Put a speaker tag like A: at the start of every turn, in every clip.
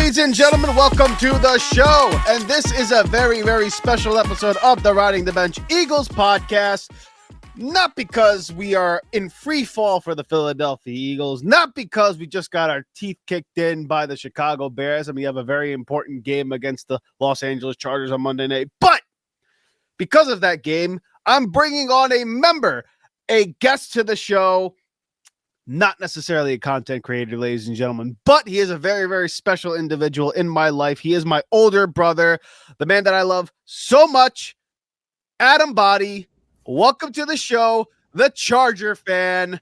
A: Ladies and gentlemen, welcome to the show. And this is a very, very special episode of the Riding the Bench Eagles podcast. Not because we are in free fall for the Philadelphia Eagles, not because we just got our teeth kicked in by the Chicago Bears and we have a very important game against the Los Angeles Chargers on Monday night, but because of that game, I'm bringing on a member, a guest to the show. Not necessarily a content creator, ladies and gentlemen, but he is a very, very special individual in my life. He is my older brother, the man that I love so much, Adam Bhatti. Welcome to the show, the Charger fan.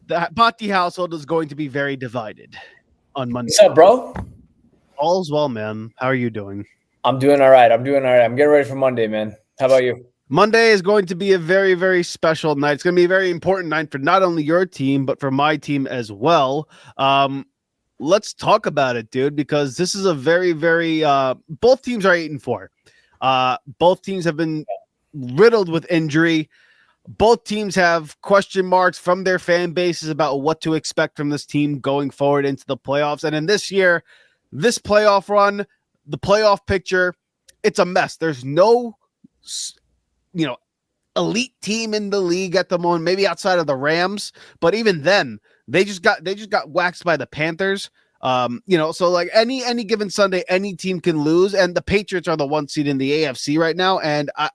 A: The Bhatti household is going to be very divided on Monday.
B: What's up, bro?
A: All's well, man. How are you doing?
B: I'm doing all right. I'm getting ready for Monday, man. How about you?
A: Monday is going to be a very, very special night. It's going to be a very important night for not only your team, but for my team as well. Let's talk about it, dude, because this is a very, very both teams are 8-4. Both teams have been riddled with injury. Both teams have question marks from their fan bases about what to expect from this team going forward into the playoffs. And in this year, this playoff run, the playoff picture, it's a mess. There's no elite team in the league at the moment, maybe outside of the Rams, but even then, they just got waxed by the Panthers. So like any given Sunday, any team can lose, and the Patriots are the 1 seed in the AFC right now. And I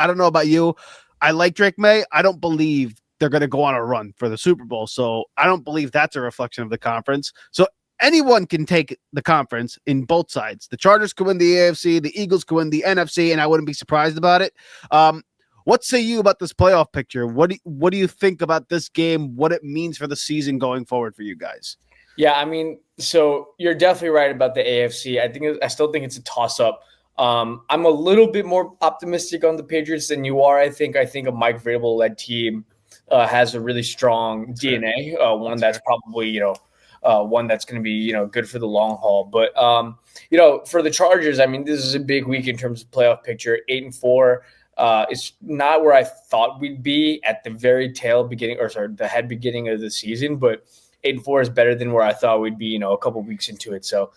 A: don't know about you, I like Drake May. I don't believe they're going to go on a run for the Super Bowl, so I don't believe that's a reflection of the conference. So anyone can take the conference in both sides. The Chargers could win the AFC, the Eagles could win the NFC, and I wouldn't be surprised about it. What say you about this playoff picture? What do you think about this game, what it means for the season going forward for you guys?
B: Yeah, I mean, so you're definitely right about the AFC. I still think it's a toss-up. I'm a little bit more optimistic on the Patriots than you are. I think a Mike Vrabel-led team has a really strong DNA, one that's probably, one that's going to be, good for the long haul. But, for the Chargers, I mean, this is a big week in terms of playoff picture. 8-4. It's not where I thought we'd be at the very the head beginning of the season, but 8-4 is better than where I thought we'd be, a couple weeks into it. So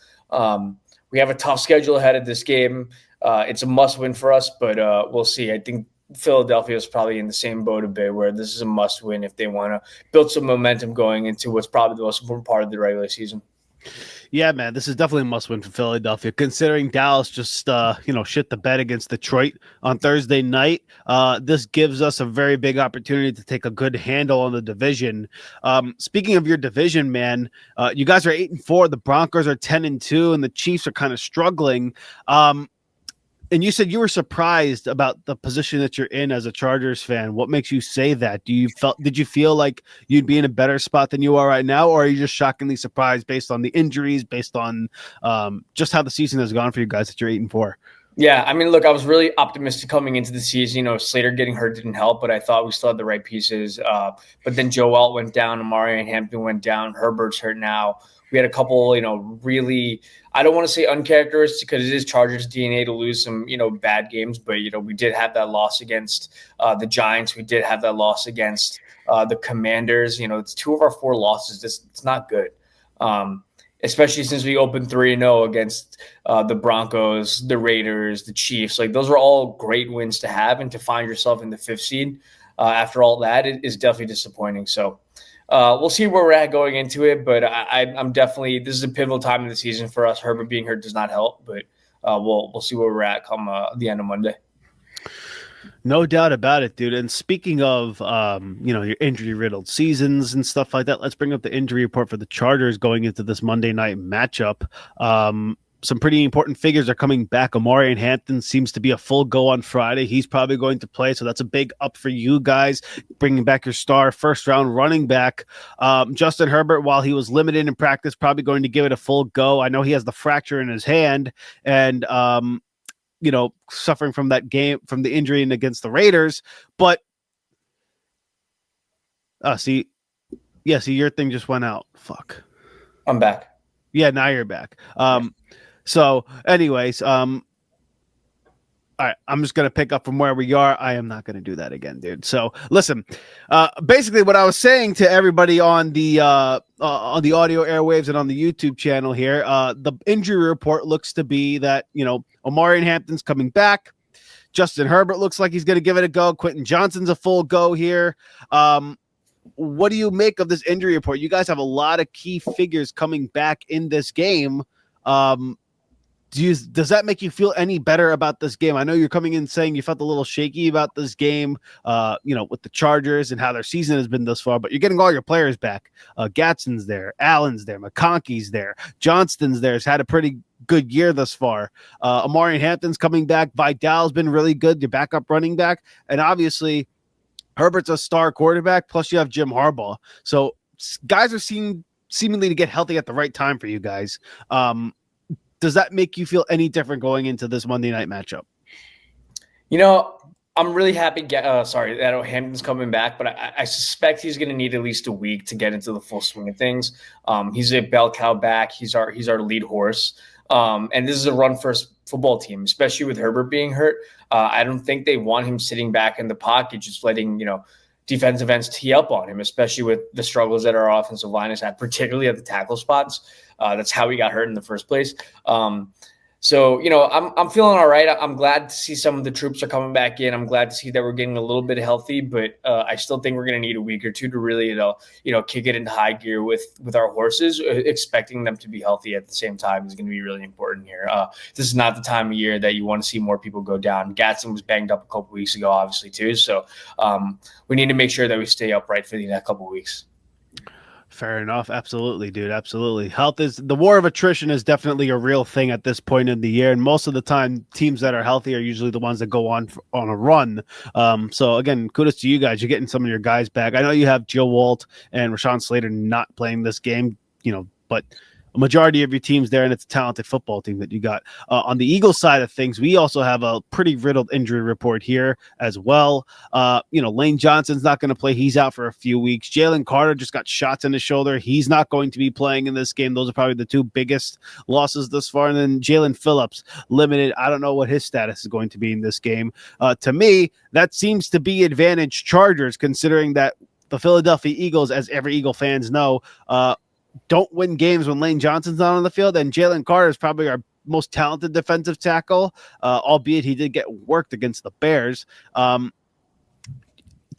B: we have a tough schedule ahead of this game. It's a must win for us, but we'll see. I think Philadelphia is probably in the same boat a bit, where this is a must win if they want to build some momentum going into what's probably the most important part of the regular season.
A: Yeah, man, this is definitely a must-win for Philadelphia, considering Dallas just, shit the bed against Detroit on Thursday night. This gives us a very big opportunity to take a good handle on the division. Speaking of your division, man, you guys are 8-4. The Broncos are 10-2, and the Chiefs are kind of struggling. And you said you were surprised about the position that you're in as a Chargers fan. What makes you say that? Did you feel like you'd be in a better spot than you are right now, or are you just shockingly surprised based on the injuries, based on just how the season has gone for you guys that you're 8-4?
B: Yeah, I mean, look, I was really optimistic coming into the season. Slater getting hurt didn't help, but I thought we still had the right pieces. But then Joe Alt went down, Amari and Hampton went down, Herbert's hurt now. We had a couple, really, I don't want to say uncharacteristic because it is Chargers DNA to lose some, bad games. But, we did have that loss against the Giants. We did have that loss against the Commanders. It's 2 of our 4 losses. It's not good, especially since we opened 3-0 against the Broncos, the Raiders, the Chiefs. Like, those are all great wins to have. And to find yourself in the 5th seed after all that, it is definitely disappointing. So, we'll see where we're at going into it, but I'm definitely, this is a pivotal time in the season for us. Herbert being hurt does not help, but we'll see where we're at come the end of Monday.
A: No doubt about it, dude. And speaking of, your injury-riddled seasons and stuff like that, let's bring up the injury report for the Chargers going into this Monday night matchup. Some pretty important figures are coming back. Amari and Hampton seems to be a full go on Friday. He's probably going to play, so that's a big up for you guys, bringing back your star first-round running back. Justin Herbert, while he was limited in practice, probably going to give it a full go. I know he has the fracture in his hand, and suffering from that game, from the injury and against the Raiders. But see, your thing just went out. Fuck.
B: I'm back.
A: Yeah, now you're back. So anyways, All right, I'm just going to pick up from where we are. I am not going to do that again, dude. So listen, basically what I was saying to everybody on the audio airwaves and on the YouTube channel here, the injury report looks to be that, Omarion Hampton's coming back. Justin Herbert looks like he's going to give it a go. Quentin Johnston's a full go here. What do you make of this injury report? You guys have a lot of key figures coming back in this game. Does that make you feel any better about this game? I know you're coming in saying you felt a little shaky about this game, with the Chargers and how their season has been thus far, but you're getting all your players back. Gadsden's there, Allen's there, McConkey's there, Johnston's there. Has had a pretty good year thus far. Omarion Hampton's coming back. Vidal's been really good, your backup running back. And obviously, Herbert's a star quarterback, plus you have Jim Harbaugh. So guys are seemingly to get healthy at the right time for you guys. Does that make you feel any different going into this Monday night matchup?
B: I'm really happy that Hampton's coming back, but I suspect he's going to need at least a week to get into the full swing of things. He's a bell cow back. He's our lead horse. And this is a run-first football team, especially with Herbert being hurt. I don't think they want him sitting back in the pocket, just letting, defensive ends tee up on him, especially with the struggles that our offensive line has had, particularly at the tackle spots. That's how he got hurt in the first place. So, I'm feeling all right. I'm glad to see some of the troops are coming back in. I'm glad to see that we're getting a little bit healthy, but I still think we're going to need a week or two to really, kick it into high gear with our horses. Expecting them to be healthy at the same time is going to be really important here. This is not the time of year that you want to see more people go down. Gadsden was banged up a couple weeks ago, obviously, too. So we need to make sure that we stay upright for the next couple of weeks.
A: Fair enough. Absolutely, dude. Absolutely. The war of attrition is definitely a real thing at this point in the year. And most of the time, teams that are healthy are usually the ones that go on a run. So again, kudos to you guys. You're getting some of your guys back. I know you have Joe Walt and Rashawn Slater not playing this game, but a majority of your team's there, and it's a talented football team that you got. On the Eagles side of things, we also have a pretty riddled injury report here as well. Lane Johnson's not going to play. He's out for a few weeks. Jalen Carter just got shots in his shoulder. He's not going to be playing in this game. Those are probably the two biggest losses thus far. And then Jalen Phillips, limited. I don't know what his status is going to be in this game. To me, that seems to be advantage Chargers, considering that the Philadelphia Eagles, as every Eagle fans know, don't win games when Lane Johnson's not on the field, and Jalen Carter is probably our most talented defensive tackle, albeit he did get worked against the Bears. To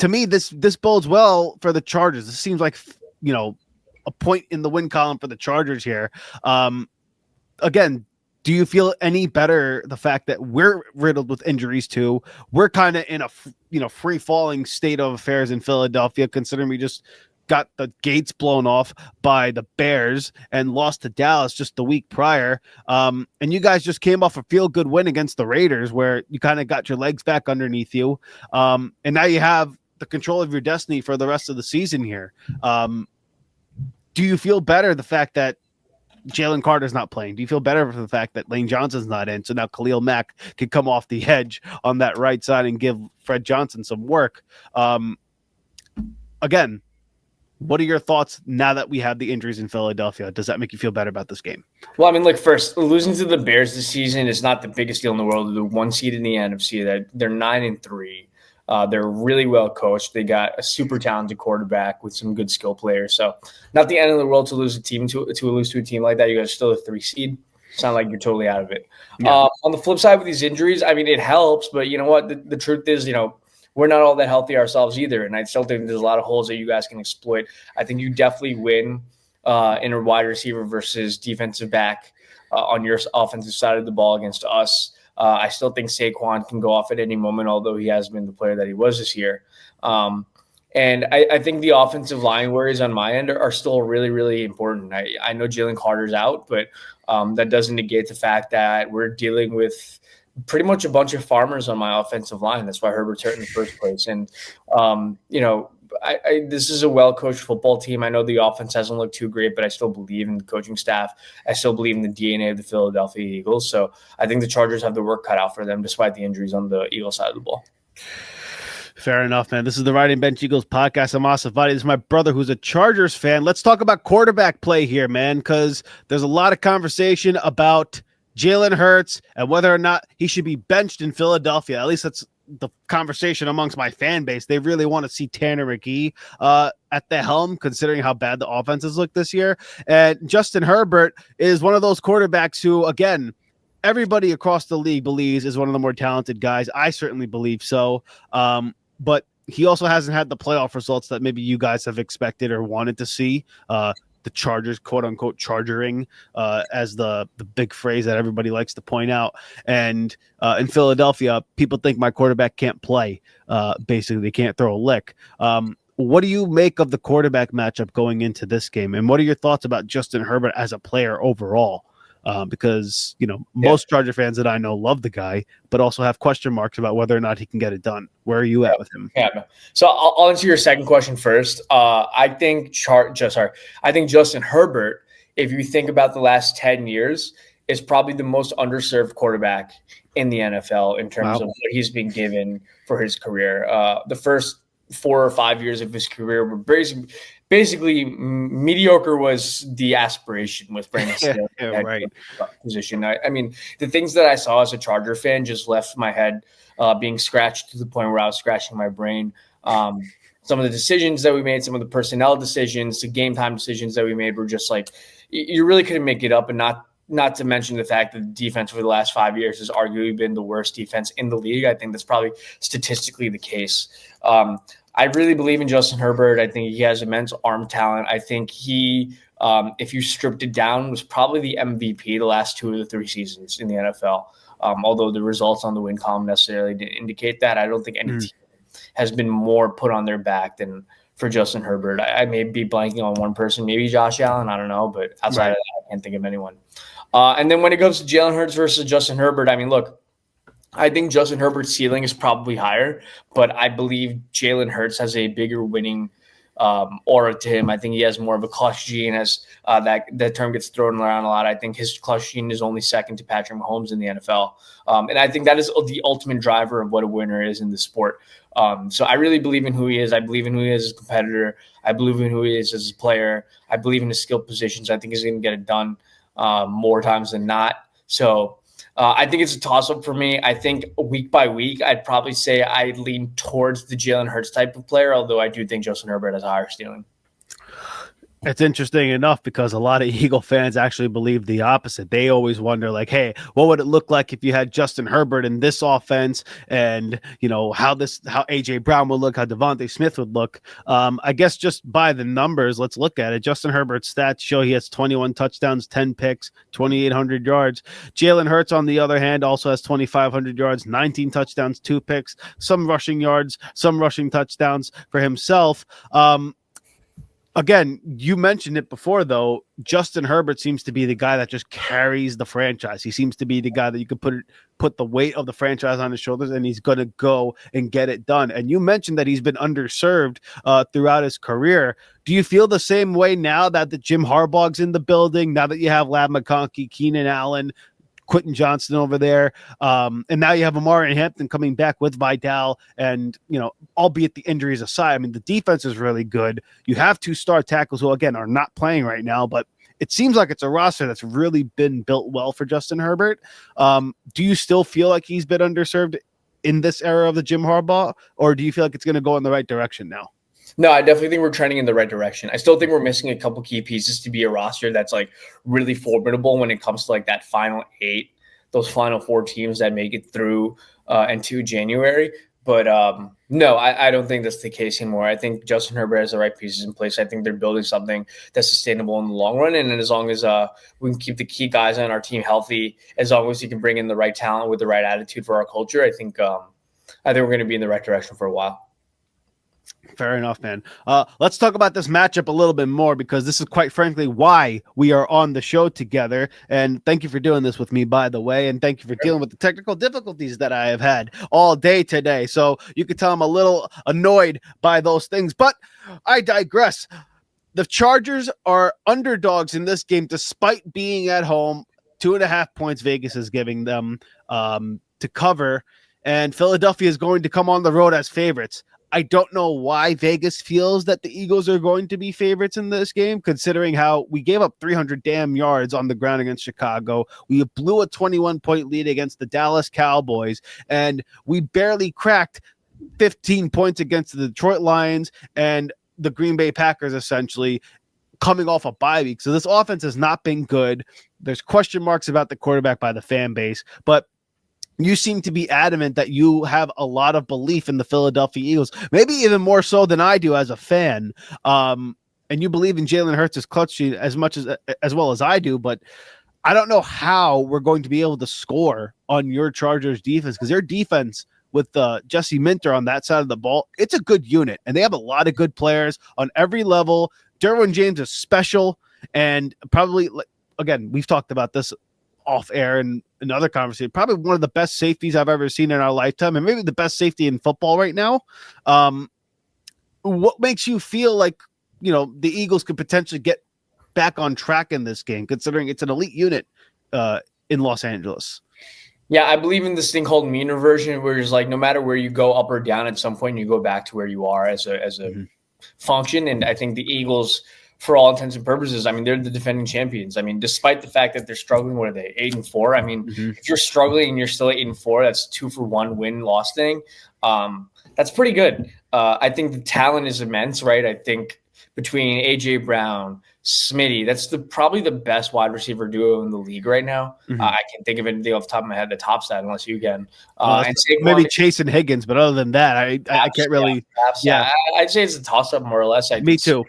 A: me, this bodes well for the Chargers. This seems like, a point in the win column for the Chargers here. Again, do you feel any better the fact that we're riddled with injuries too? We're kind of in a free falling state of affairs in Philadelphia, considering we just got the gates blown off by the Bears and lost to Dallas just the week prior. And you guys just came off a feel-good win against the Raiders where you kind of got your legs back underneath you. And now you have the control of your destiny for the rest of the season here. Do you feel better the fact that Jalen Carter's not playing? Do you feel better for the fact that Lane Johnson's not in? So now Khalil Mack can come off the edge on that right side and give Fred Johnson some work. Again, what are your thoughts now that we have the injuries in Philadelphia? Does that make you feel better about this game?
B: Well, first, losing to the Bears this season is not the biggest deal in the world. They're one seed in the NFC. They're 9-3. They're really well coached. They got a super talented quarterback with some good skill players. So not the end of the world to lose a team to lose to a team like that. You guys are still a 3 seed. It's not like you're totally out of it. Yeah. On the flip side with these injuries, it helps. But you know what? The truth is, we're not all that healthy ourselves either. And I still think there's a lot of holes that you guys can exploit. I think you definitely win in a wide receiver versus defensive back on your offensive side of the ball against us. I still think Saquon can go off at any moment, although he hasn't been the player that he was this year. And I think the offensive line worries on my end are still really, really important. I know Jalen Carter's out, but that doesn't negate the fact that we're dealing with pretty much a bunch of farmers on my offensive line. That's why Herbert's hurt in the first place. And, this is a well-coached football team. I know the offense hasn't looked too great, but I still believe in the coaching staff. I still believe in the DNA of the Philadelphia Eagles. So I think the Chargers have the work cut out for them, despite the injuries on the Eagles side of the ball.
A: Fair enough, man. This is the Riding Bench Eagles podcast. I'm Bhatti. This is my brother who's a Chargers fan. Let's talk about quarterback play here, man, because there's a lot of conversation about Jalen Hurts and whether or not he should be benched in Philadelphia. At least that's the conversation amongst my fan base. They really want to see Tanner McGee at the helm, considering how bad the offenses look this year. And Justin Herbert is one of those quarterbacks who, again, everybody across the league believes is one of the more talented guys. I certainly believe so. But he also hasn't had the playoff results that maybe you guys have expected or wanted to see. The Chargers, quote unquote, chargering as the big phrase that everybody likes to point out. And in Philadelphia, people think my quarterback can't play. Basically, they can't throw a lick. What do you make of the quarterback matchup going into this game? And what are your thoughts about Justin Herbert as a player overall? Because, most Charger fans that I know love the guy, but also have question marks about whether or not he can get it done. Where are you at with him?
B: Yeah. So I'll answer your second question first. I think Justin Herbert, if you think about the last 10 years, is probably the most underserved quarterback in the NFL in terms of what he's been given for his career. The first 4 or 5 years of his career were basically mediocre was the aspiration with Brandon Staley
A: right.
B: position. I mean, the things that I saw as a Charger fan just left my head being scratched to the point where I was scratching my brain. Some of the decisions that we made, some of the personnel decisions, the game time decisions that we made were just like, you really couldn't make it up. And not to mention the fact that the defense for the last 5 years has arguably been the worst defense in the league. I think that's probably statistically the case. I really believe in Justin Herbert. I think he has immense arm talent. I think he, if you stripped it down, was probably the MVP the last 2 of the 3 seasons in the NFL. Although the results on the win column necessarily didn't indicate that. I don't think any team has been more put on their back than for Justin Herbert. I may be blanking on one person, maybe Josh Allen. I don't know, but outside of that, I can't think of anyone. And then when it comes to Jalen Hurts versus Justin Herbert, I mean, look, I think Justin Herbert's ceiling is probably higher, but I believe Jalen Hurts has a bigger winning aura to him. I think he has more of a clutch gene, as that term gets thrown around a lot. I think his clutch gene is only second to Patrick Mahomes in the NFL. And I think that is the ultimate driver of what a winner is in the sport. So I really believe in who he is. I believe in who he is as a competitor. I believe in who he is as a player. I believe in his skill positions. I think he's going to get it done more times than not. So I think it's a toss-up for me. I think week by week, I'd probably say I lean towards the Jalen Hurts type of player, although I do think Justin Herbert has a higher ceiling.
A: It's interesting enough because a lot of Eagle fans actually believe the opposite. They always wonder, like, hey, what would it look like if you had Justin Herbert in this offense, and how AJ Brown would look, how Devontae Smith would look. I guess just by the numbers, let's look at it. Justin Herbert's stats show he has 21 touchdowns, 10 picks, 2,800 yards. Jalen Hurts, on the other hand, also has 2,500 yards, 19 touchdowns, 2 picks, some rushing yards, some rushing touchdowns for himself. Again, you mentioned it before, though. Justin Herbert seems to be the guy that just carries the franchise. He seems to be the guy that you could put the weight of the franchise on his shoulders, and he's going to go and get it done. And you mentioned that he's been underserved throughout his career. Do you feel the same way now that the Jim Harbaugh's in the building, now that you have Ladd McConkey, Keenan Allen, Quentin Johnston over there, and now you have Amari Hampton coming back with Vidal, and albeit the injuries aside, I mean, the defense is really good. You have 2 star tackles who, again, are not playing right now, but it seems like it's a roster that's really been built well for Justin Herbert. Do you still feel like he's been underserved in this era of the Jim Harbaugh, or do you feel like it's going to go in the right direction now?
B: No, I definitely think we're trending in the right direction. I still think we're missing a couple key pieces to be a roster that's like really formidable when it comes to like that final 8, those final 4 teams that make it through into January. But no, I don't think that's the case anymore. I think Justin Herbert has the right pieces in place. I think they're building something that's sustainable in the long run. And as long as we can keep the key guys on our team healthy, as long as you can bring in the right talent with the right attitude for our culture, I think we're going to be in the right direction for a while.
A: Fair enough, man. Let's talk about this matchup a little bit more, because this is quite frankly why we are on the show together. And thank you for doing this with me, by the way. And thank you for dealing with the technical difficulties that I have had all day today. So you could tell I'm a little annoyed by those things, but I digress. The Chargers are underdogs in this game, despite being at home. 2.5 points Vegas is giving them to cover. And Philadelphia is going to come on the road as favorites. I don't know why Vegas feels that the Eagles are going to be favorites in this game, considering how we gave up 300 damn yards on the ground against Chicago. We blew a 21-point lead against the Dallas Cowboys, and we barely cracked 15 points against the Detroit Lions and the Green Bay Packers, essentially coming off a bye week. So this offense has not been good. There's question marks about the quarterback by the fan base, but you seem to be adamant that you have a lot of belief in the Philadelphia Eagles, maybe even more so than I do as a fan. And you believe in Jalen Hurts' clutch sheet as well as I do, but I don't know how we're going to be able to score on your Chargers defense, because their defense with Jesse Minter on that side of the ball, it's a good unit, and they have a lot of good players on every level. Derwin James is special, and probably, again, we've talked about this off air and another conversation, probably one of the best safeties I've ever seen in our lifetime, and maybe the best safety in football right now. What makes you feel like, the Eagles could potentially get back on track in this game, considering it's an elite unit in Los Angeles?
B: Yeah, I believe in this thing called mean reversion, where it's like no matter where you go up or down, at some point you go back to where you are as a function. And I think the Eagles, for all intents and purposes, I mean, they're the defending champions. I mean, despite the fact that they're struggling, what are they, 8-4? I mean, if you're struggling and you're still 8-4, that's 2-for-1 win-loss thing. That's pretty good. I think the talent is immense, right? I think between A.J. Brown, Smitty, that's probably the best wide receiver duo in the league right now. I can't think of anything off the top of my head, the top side, unless you can.
A: And maybe Chase and Higgins, but other than that, I can't really.
B: Yeah, I'd say it's a toss-up more or less.
A: Me too.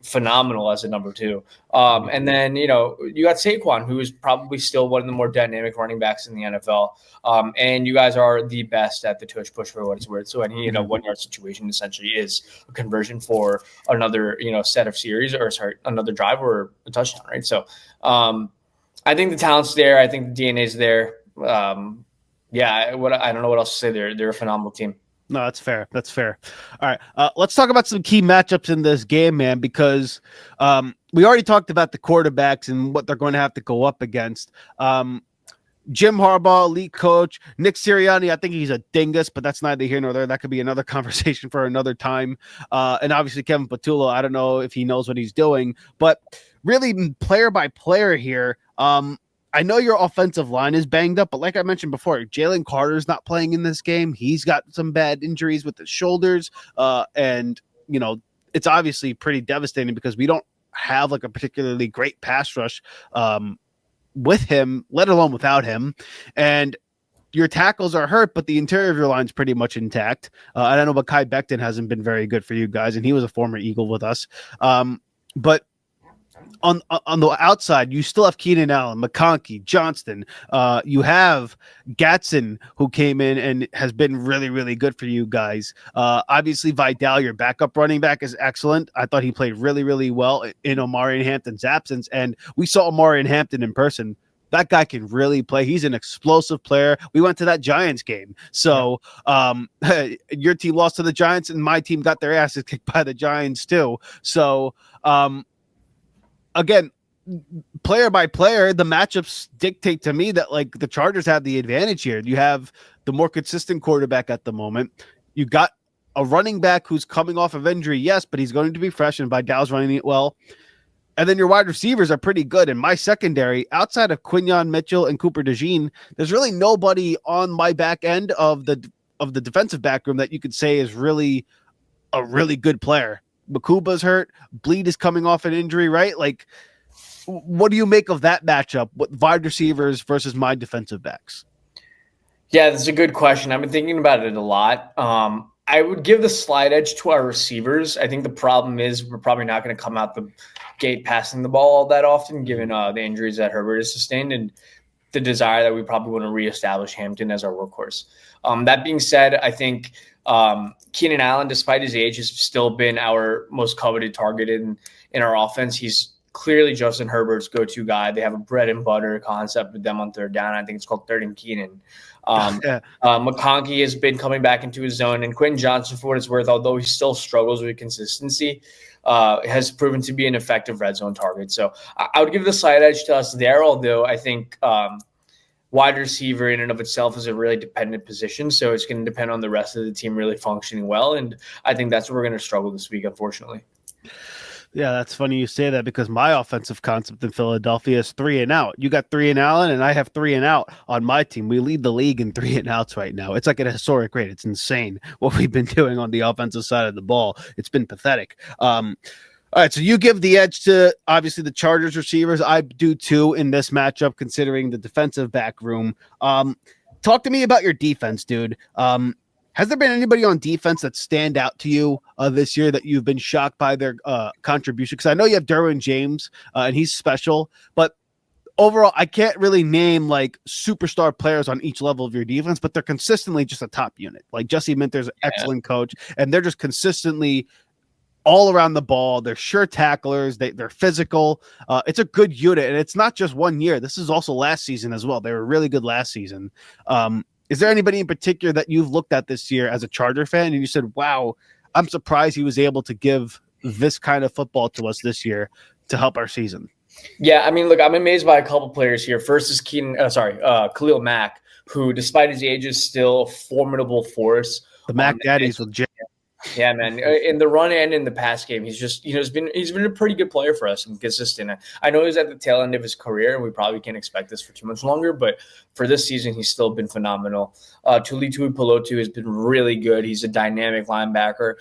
B: Phenomenal as a number two. And then, you got Saquon, who is probably still one of the more dynamic running backs in the NFL. And you guys are the best at the tush push, for what it's worth. So any, 1-yard situation essentially is a conversion for another, set of series, or another drive or a touchdown, right? So I think the talent's there. I think the DNA's there. I don't know what else to say. They're a phenomenal team.
A: No, that's fair. All right. Let's talk about some key matchups in this game, man, because we already talked about the quarterbacks and what they're going to have to go up against. Jim Harbaugh, elite coach. Nick Sirianni, I think he's a dingus, but that's neither here nor there. That could be another conversation for another time. And obviously Kevin Patullo, I don't know if he knows what he's doing, but really player by player here, I know your offensive line is banged up, but like I mentioned before, Jalen Carter's not playing in this game. He's got some bad injuries with his shoulders. And it's obviously pretty devastating because we don't have like a particularly great pass rush with him, let alone without him. And your tackles are hurt, but the interior of your line's pretty much intact. I don't know, but Kai Becton hasn't been very good for you guys, and he was a former Eagle with us. But on the outside, you still have Keenan Allen, McConkey, Johnston. You have Gatson, who came in and has been really, really good for you guys. Obviously, Vidal, your backup running back, is excellent. I thought he played really, really well in Omari and Hampton's absence, and we saw Omari and Hampton in person. That guy can really play. He's an explosive player. We went to that Giants game. So your team lost to the Giants, and my team got their asses kicked by the Giants too. So again, player by player, the matchups dictate to me that like the Chargers have the advantage here. You have the more consistent quarterback at the moment. You got a running back who's coming off of injury, yes, but he's going to be fresh, and Vidal's running it well. And then your wide receivers are pretty good. And my secondary, outside of Quinyon Mitchell and Cooper DeJean, there's really nobody on my back end of the defensive back room that you could say is really a really good player. Makuba's hurt. Bleed is coming off an injury, right? Like, what do you make of that matchup with wide receivers versus my defensive backs?
B: Yeah, that's a good question. I've been thinking about it a lot. I would give the slight edge to our receivers. I think the problem is we're probably not going to come out the gate passing the ball all that often, given the injuries that Herbert has sustained and the desire that we probably want to reestablish Hampton as our workhorse. That being said, I think Keenan Allen, despite his age, has still been our most coveted target in our offense. He's clearly Justin Herbert's go-to guy. They have a bread and butter concept with them on third down. I think it's called third and Keenan. McConkey has been coming back into his zone, and Quentin Johnson, for what it's worth, although he still struggles with consistency, has proven to be an effective red zone target. So I would give the slight edge to us there, although I think wide receiver in and of itself is a really dependent position. So it's going to depend on the rest of the team really functioning well. And I think that's where we're going to struggle this week, unfortunately.
A: Yeah, that's funny you say that because my offensive concept in Philadelphia is 3 and out. You got 3 and out, and I have 3 and out on my team. We lead the league in 3 and outs right now. It's like a historic rate. It's insane what we've been doing on the offensive side of the ball. It's been pathetic. All right, so you give the edge to obviously the Chargers receivers. I do too in this matchup, considering the defensive back room. Talk to me about your defense, dude. Has there been anybody on defense that stand out to you this year that you've been shocked by their contribution? Because I know you have Derwin James, and he's special, but overall, I can't really name like superstar players on each level of your defense, but they're consistently just a top unit. Like Jesse Minter's an excellent coach, and they're just consistently all around the ball. They're sure tacklers. They're physical. It's a good unit, and it's not just 1 year. This is also last season as well. They were really good last season. Is there anybody in particular that you've looked at this year as a Charger fan and you said, wow, I'm surprised he was able to give this kind of football to us this year to help our season?
B: Yeah, I mean, look, I'm amazed by a couple players here. First is Khalil Mack, who, despite his age, is still a formidable force.
A: The Mac Daddies with Jay.
B: Yeah, man. In the run and in the pass game, he's just, he's been a pretty good player for us and consistent. I know he's at the tail end of his career, and we probably can't expect this for too much longer, but for this season, he's still been phenomenal. Tuli Tuipulotu has been really good. He's a dynamic linebacker.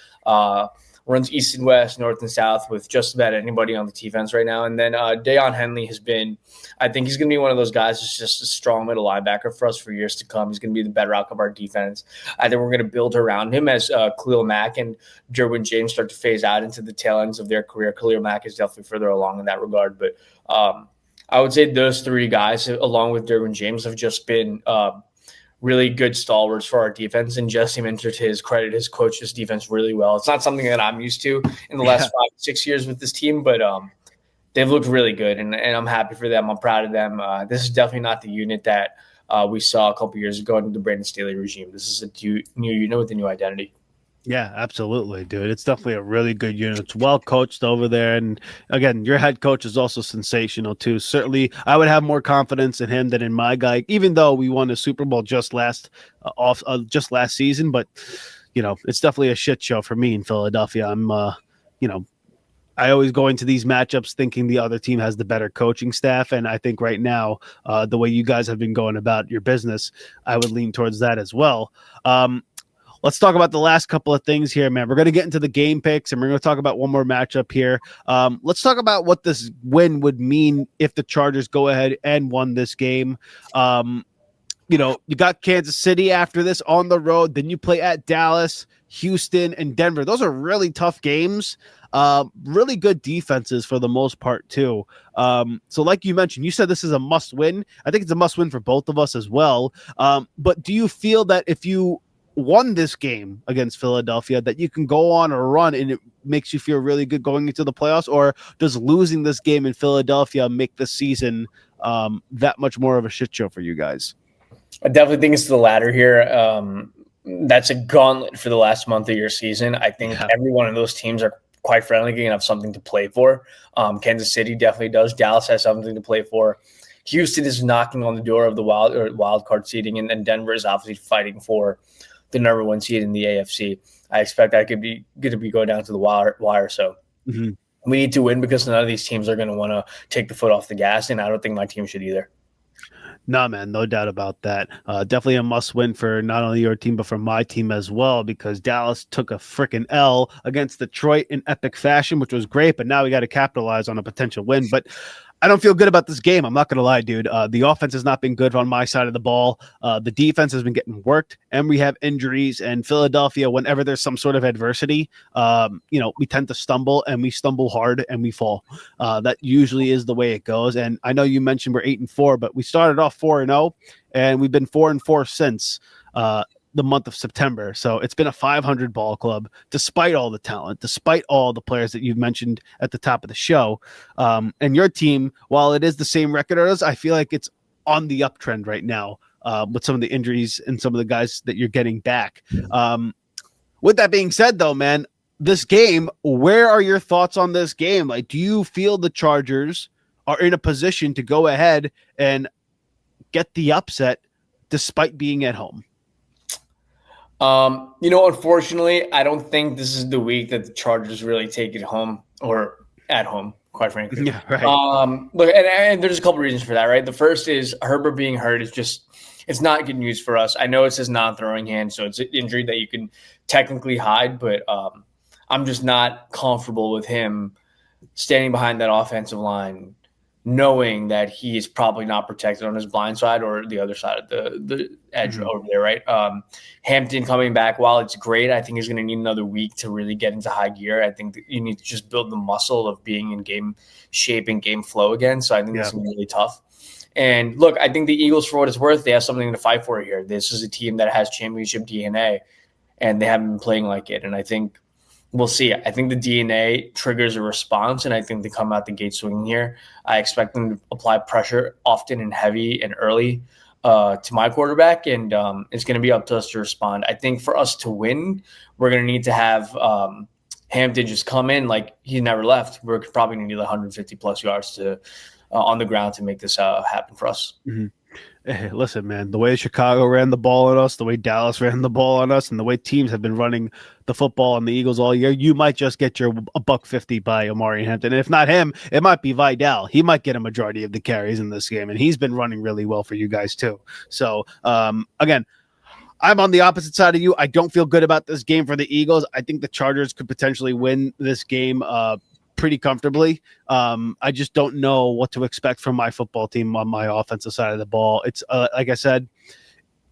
B: Runs east and west, north and south with just about anybody on the defense right now. And then Deion Henley has been, I think he's going to be one of those guys who's just a strong middle linebacker for us for years to come. He's going to be the bedrock of our defense. I think we're going to build around him as Khalil Mack and Derwin James start to phase out into the tail ends of their career. Khalil Mack is definitely further along in that regard. But I would say those three guys, along with Derwin James, have just been really good stalwarts for our defense. And Jesse Minter, to his credit, has coached his defense really well. It's not something that I'm used to in the last 5-6 years with this team, but they've looked really good, and I'm happy for them. I'm proud of them. This is definitely not the unit that we saw a couple years ago under the Brandon Staley regime. This is a new unit with a new identity.
A: Yeah, absolutely, dude. It's definitely a really good unit. It's well coached over there. And again, your head coach is also sensational too. Certainly, I would have more confidence in him than in my guy, even though we won the Super Bowl just last season. But, it's definitely a shit show for me in Philadelphia. I'm, I always go into these matchups thinking the other team has the better coaching staff. And I think right now, the way you guys have been going about your business, I would lean towards that as well. Let's talk about the last couple of things here, man. We're going to get into the game picks, and we're going to talk about one more matchup here. Let's talk about what this win would mean if the Chargers go ahead and won this game. You got Kansas City after this on the road. Then you play at Dallas, Houston, and Denver. Those are really tough games. Really good defenses for the most part, too. So like you mentioned, you said this is a must win. I think it's a must win for both of us as well. But do you feel that if you won this game against Philadelphia that you can go on a run and it makes you feel really good going into the playoffs, or does losing this game in Philadelphia make the season that much more of a shit show for you guys?
B: I definitely think it's the latter here. That's a gauntlet for the last month of your season. I think every one of those teams are quite friendly and have something to play for. Kansas City definitely does. Dallas has something to play for. Houston is knocking on the door of the wild card seeding, and Denver is obviously fighting for the number one seed in the AFC. I expect that could be going to be going down to the wire. So we need to win because none of these teams are going to want to take the foot off the gas, and I don't think my team should either.
A: No, man, no doubt about that. Definitely a must win for not only your team, but for my team as well, because Dallas took a freaking L against Detroit in epic fashion, which was great, but now we got to capitalize on a potential win. But I don't feel good about this game. I'm not going to lie, dude. The offense has not been good on my side of the ball. The defense has been getting worked, and we have injuries. And Philadelphia, whenever there's some sort of adversity, we tend to stumble, and we stumble hard, and we fall. That usually is the way it goes. And I know you mentioned we're 8-4, but we started off 4-0, and we've been 4-4 since the month of September. So it's been a 500 ball club, despite all the talent, despite all the players that you've mentioned at the top of the show. And your team, while it is the same record as, I feel like it's on the uptrend right now with some of the injuries and some of the guys that you're getting back. With that being said, though, man, this game, where are your thoughts on this game? Like, do you feel the Chargers are in a position to go ahead and get the upset despite being at home?
B: Unfortunately, I don't think this is the week that the Chargers really take it home or at home, quite frankly.
A: Yeah, right.
B: Look, and there's a couple reasons for that, right? The first is Herbert being hurt is just, it's not good news for us. I know it's his non-throwing hand, so it's an injury that you can technically hide, but I'm just not comfortable with him standing behind that offensive line, knowing that he is probably not protected on his blind side or the other side of the edge over there, right? Hampton coming back, while it's great, I think he's going to need another week to really get into high gear. I think that you need to just build the muscle of being in game shape and game flow again. So I think this is going to be really tough. And look, I think the Eagles, for what it's worth, they have something to fight for here. This is a team that has championship DNA, and they haven't been playing like it. And I think we'll see. I think the DNA triggers a response, and I think they come out the gate swinging here. I expect them to apply pressure often and heavy and early to my quarterback, and it's going to be up to us to respond. I think for us to win, we're going to need to have Hampton just come in like he never left. We're probably going to need 150-plus yards to on the ground to make this happen for us.
A: Mm-hmm. Hey, listen, man, the way Chicago ran the ball on us, the way Dallas ran the ball on us, and the way teams have been running the football on the Eagles all year, you might just get your $150 by Amari Hampton. And if not him, it might be Vidal. He might get a majority of the carries in this game, and he's been running really well for you guys too. So, again, I'm on the opposite side of you. I don't feel good about this game for the Eagles. I think the Chargers could potentially win this game pretty comfortably. I just don't know what to expect from my football team on my offensive side of the ball. It's like I said,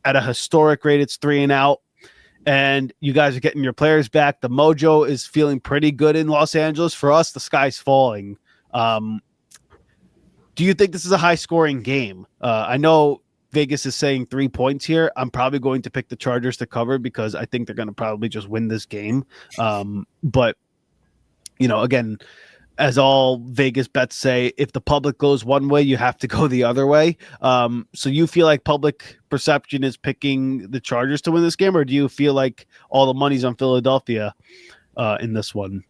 A: at a historic rate, it's 3-and-out, and you guys are getting your players back. The mojo is feeling pretty good in Los Angeles. For us, the sky's falling. Do you think this is a high-scoring game? I know Vegas is saying 3 points here. I'm probably going to pick the Chargers to cover because I think they're going to probably just win this game. But again, as all Vegas bets say, if the public goes one way, you have to go the other way. So you feel like public perception is picking the Chargers to win this game, or do you feel like all the money's on Philadelphia in this one?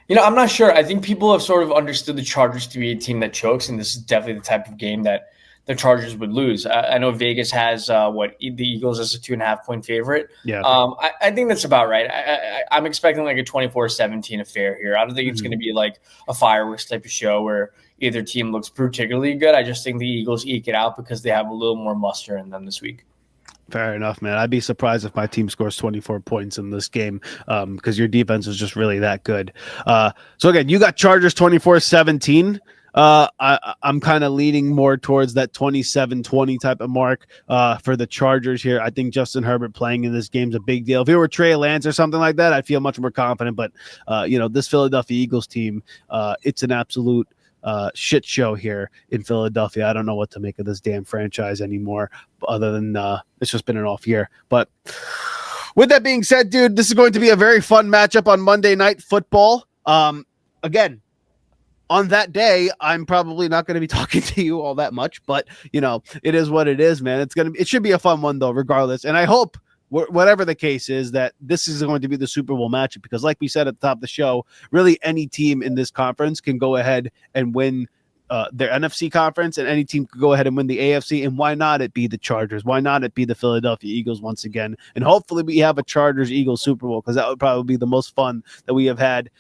B: I'm not sure. I think people have sort of understood the Chargers to be a team that chokes, and this is definitely the type of game that the Chargers would lose. I know Vegas has the Eagles as a 2.5-point favorite.
A: Yeah.
B: I think that's about right. I'm expecting like a 24-17 affair here. I don't think it's going to be like a fireworks type of show where either team looks particularly good. I just think the Eagles eke it out because they have a little more muster in them this week.
A: Fair enough, man. I'd be surprised if my team scores 24 points in this game because your defense is just really that good. So again, you got Chargers 24-17. I'm kind of leaning more towards that 27-20 type of mark for the Chargers here. I think Justin Herbert playing in this game is a big deal. If it were Trey Lance or something like that, I'd feel much more confident. But, this Philadelphia Eagles team, it's an absolute shit show here in Philadelphia. I don't know what to make of this damn franchise anymore other than it's just been an off year. But with that being said, dude, this is going to be a very fun matchup on Monday Night Football. Again, on that day, I'm probably not going to be talking to you all that much, but it is what it is, man. It should be a fun one though, regardless. And I hope whatever the case is that this is going to be the Super Bowl matchup, because like we said at the top of the show, really any team in this conference can go ahead and win their NFC conference, and any team could go ahead and win the AFC. And why not it be the Chargers? Why not it be the Philadelphia Eagles once again? And hopefully we have a Chargers-Eagles Super Bowl, because that would probably be the most fun that we have had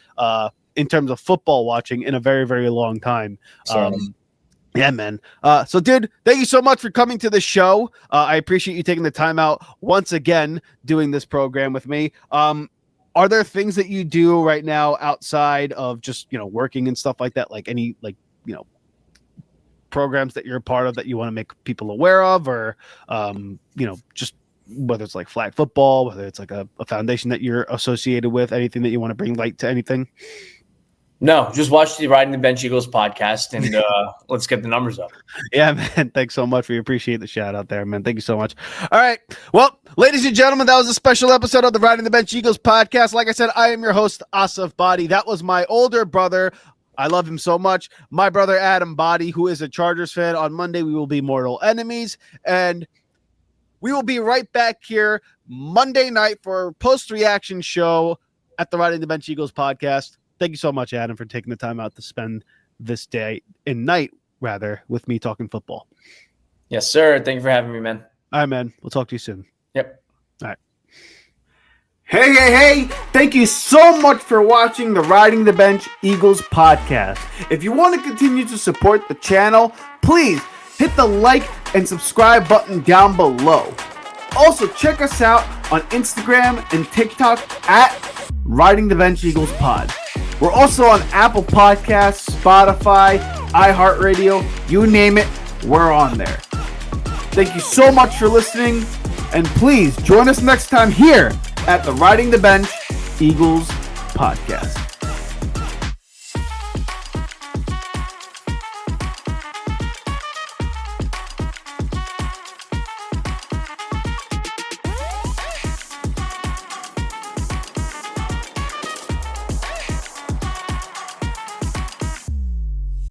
A: in terms of football watching in a very, very long time. Yeah, man. So, dude, thank you so much for coming to the show. I appreciate you taking the time out once again doing this program with me. Are there things that you do right now outside of just, working and stuff like that? Like any, programs that you're a part of that you want to make people aware of, or, just whether it's like flag football, whether it's like a foundation that you're associated with, anything that you want to bring light to anything?
B: No, just watch the Riding the Bench Eagles podcast, and let's get the numbers up.
A: Yeah, man. Thanks so much. We appreciate the shout out there, man. Thank you so much. All right. Well, ladies and gentlemen, that was a special episode of the Riding the Bench Eagles podcast. Like I said, I am your host, Asaf Bhatti. That was my older brother. I love him so much. My brother, Adam Bhatti, who is a Chargers fan. On Monday, we will be mortal enemies, and we will be right back here Monday night for a post-reaction show at the Riding the Bench Eagles podcast. Thank you so much, Adam, for taking the time out to spend this day and night, rather, with me talking football.
B: Yes, sir. Thank you for having me, man.
A: All right, man. We'll talk to you soon.
B: Yep.
A: All right. Hey. Thank you so much for watching the Riding the Bench Eagles podcast. If you want to continue to support the channel, please hit the like and subscribe button down below. Also, check us out on Instagram and TikTok at Riding the Bench Eagles Pod. We're also on Apple Podcasts, Spotify, iHeartRadio, you name it, we're on there. Thank you so much for listening, and please join us next time here at the Riding the Bench Eagles Podcast.